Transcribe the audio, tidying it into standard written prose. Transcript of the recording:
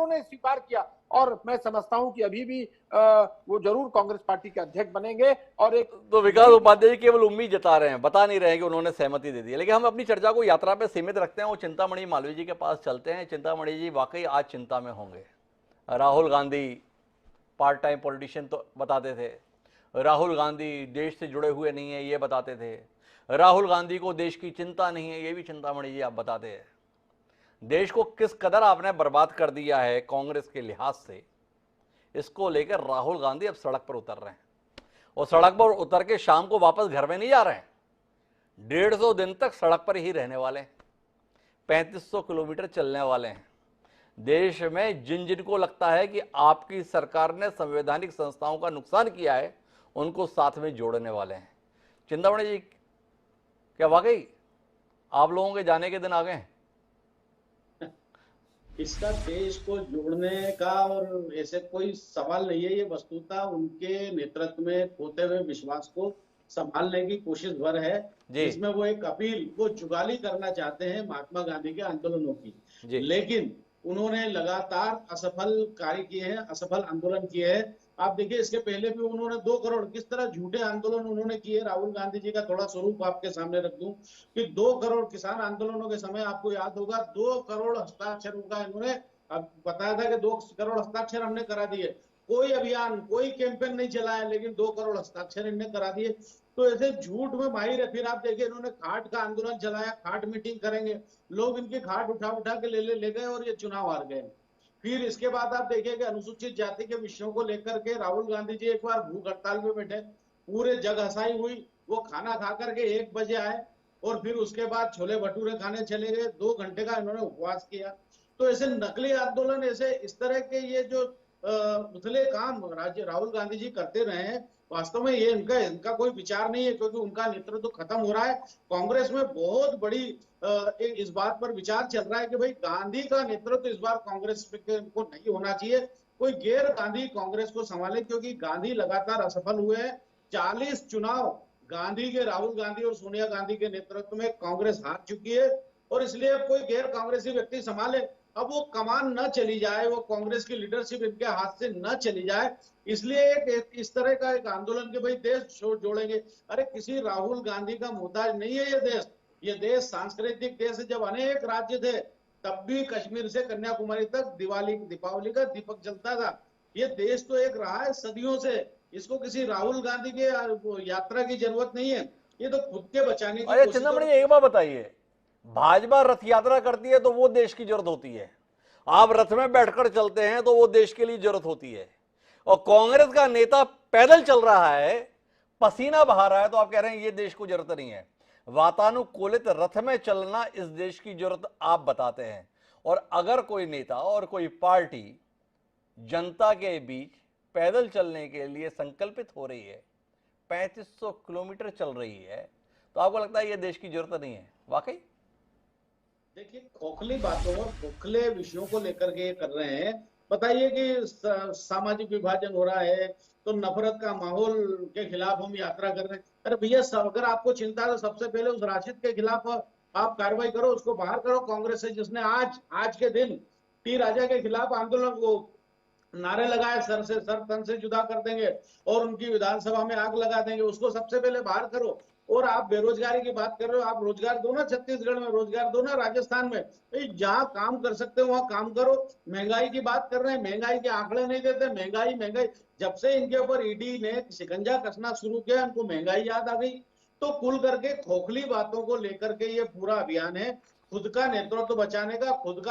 उन्होंने स्वीकार किया और मैं समझता हूं कि अभी भी वो जरूर कांग्रेस पार्टी के अध्यक्ष बनेंगे। और एक तो विकास उपाध्याय जी केवल उम्मीद जता रहे हैं, बता नहीं रहे हैं कि उन्होंने सहमति दे दी है। लेकिन हम अपनी चर्चा को यात्रा पे सीमित रखते हैं, वो चिंतामणि मालवीय जी के पास चलते हैं। चिंतामणि जी वाकई आज चिंता में होंगे। Rahul Gandhi part time politician तो बताते थे, राहुल गांधी देश से जुड़े हुए नहीं है ये बताते थे, राहुल गांधी को देश की चिंता नहीं है ये भी चिंतामणि जी आप बताते हैं। देश को किस कदर आपने बर्बाद कर दिया है कांग्रेस के लिहाज से, इसको लेकर राहुल गांधी अब सड़क पर उतर रहे हैं। और सड़क पर उतर के शाम को वापस घर में नहीं जा रहे हैं, 150 दिन तक सड़क पर ही रहने वाले हैं, 3500 किलोमीटर चलने वाले हैं। देश में जिन जिन को लगता है कि आपकी सरकार ने संवैधानिक संस्थाओं का नुकसान किया है, उनको साथ में जोड़ने वाले हैं। चिंतामणि जी, क्या वाकई आप लोगों के जाने के दिन आ गए हैं? इसका देश को जोड़ने का और ऐसे कोई सवाल नहीं है। ये वस्तुतः उनके नेतृत्व में खोते हुए विश्वास को संभालने की कोशिश भर है, जिसमें वो एक अपील, वो जुगाली करना चाहते हैं महात्मा गांधी के आंदोलनों की। लेकिन उन्होंने लगातार असफल कार्य किए हैं, असफल आंदोलन किए हैं। आप देखिए, इसके पहले भी उन्होंने 2 करोड़ किस तरह झूठे आंदोलन उन्होंने किए। राहुल गांधी जी का थोड़ा स्वरूप आपके सामने रख दूं कि 2 करोड़ किसान आंदोलनों के समय आपको याद होगा 2 करोड़ हस्ताक्षरों का इन्होंने बताया था कि 2 करोड़ हस्ताक्षर हमने करा दिए। कोई अभियान, कोई कैंपेन नहीं चलाया, लेकिन 2 करोड़ हस्ताक्षर इन्होंने करा दिए। तो ऐसे झूठ में माहिर है। फिर आप देखिए, इन्होंने खाट का आंदोलन चलाया, खाट मीटिंग करेंगे, लोग इनकी खाट उठा उठा के ले गए और ये चुनाव हार गए। फिर इसके बाद आप देखिए कि अनुसूचित जाति के विषयों को लेकर के राहुल गांधी जी एक बार भूख हड़ताल में बैठे, पूरे जग हसाई हुई, वो खाना खा करके 1 बजे आए और फिर उसके बाद छोले भटूरे खाने चले गए। 2 घंटे का इन्होंने उपवास किया। तो ऐसे नकली आंदोलन, ऐसे इस तरह के ये जो उथले काम राहुल गांधी जी करते रहे हैं, वास्तव में ये इनका कोई विचार नहीं है, क्योंकि उनका नेतृत्व तो खत्म हो रहा है। कांग्रेस में बहुत बड़ी इस बात पर विचार चल रहा है कि भाई गांधी का नेतृत्व इस बार कांग्रेस को नहीं होना चाहिए, कोई गैर गांधी कांग्रेस को संभाले, क्योंकि गांधी लगातार असफल हुए हैं। 40 चुनाव गांधी के, राहुल गांधी और सोनिया गांधी के नेतृत्व में कांग्रेस हार चुकी है, और इसलिए अब कोई गैर कांग्रेसी व्यक्ति संभाले। अब वो कमान न चली जाए, वो कांग्रेस की लीडरशिप इनके हाथ से न चली जाए, इसलिए एक इस तरह का एक आंदोलन के भाई देश जोड़ेंगे। अरे किसी राहुल गांधी का मोहताज नहीं है ये देश। ये देश सांस्कृतिक देश है। जब अनेक राज्य थे, तब भी कश्मीर से कन्याकुमारी तक दीपावली का दीपक जलता था। ये देश तो एक रहा है सदियों से। इसको किसी राहुल गांधी के यात्रा की जरूरत नहीं है, ये तो खुद के बचाने की कोशिश। चिंतामणि एक बात बताइए, भाजपा रथ यात्रा करती है तो वो देश की जरूरत होती है, आप रथ में बैठकर चलते हैं तो वो देश के लिए जरूरत होती है, और कांग्रेस का नेता पैदल चल रहा है, पसीना बहा रहा है, तो आप कह रहे हैं ये देश को जरूरत नहीं है। वातानुकूलित रथ में चलना इस देश की जरूरत आप बताते हैं। और अगर कोई नेता और कोई पार्टी जनता के बीच पैदल चलने के लिए संकल्पित हो रही है, 3500 किलोमीटर चल रही है, तो आपको लगता है ये देश की जरूरत नहीं है? वाकई देखिए, खोखली बातों और खोखले विषयों को लेकर के कर रहे हैं। बताइए कि सामाजिक विभाजन हो रहा है, तो नफरत का माहौल के खिलाफ हम यात्रा कर रहे हैं। अरे भैया, अगर आपको चिंता है तो सबसे पहले उस राशिद के खिलाफ आप कार्रवाई करो, उसको बाहर करो कांग्रेस से, जिसने आज के दिन टी राजा के खिलाफ आंदोलन को नारे लगाए, सर तन से जुदा कर देंगे और उनकी विधानसभा में आग लगा देंगे। उसको सबसे पहले बाहर करो। और आप बेरोजगारी की बात कर रहे हो, आप रोजगार दो ना, छत्तीसगढ़ में रोजगार दो ना, राजस्थान में, जहां काम कर सकते हो वहां काम करो। महंगाई की बात कर रहे हैं, महंगाई के आंकड़े नहीं देते। महंगाई जब से इनके ऊपर ईडी ने शिकंजा कसना शुरू किया, उनको महंगाई याद आ गई। तो कुल करके खोखली बातों को लेकर के ये पूरा अभियान है, खुद का नेतृत्व बचाने का, खुद का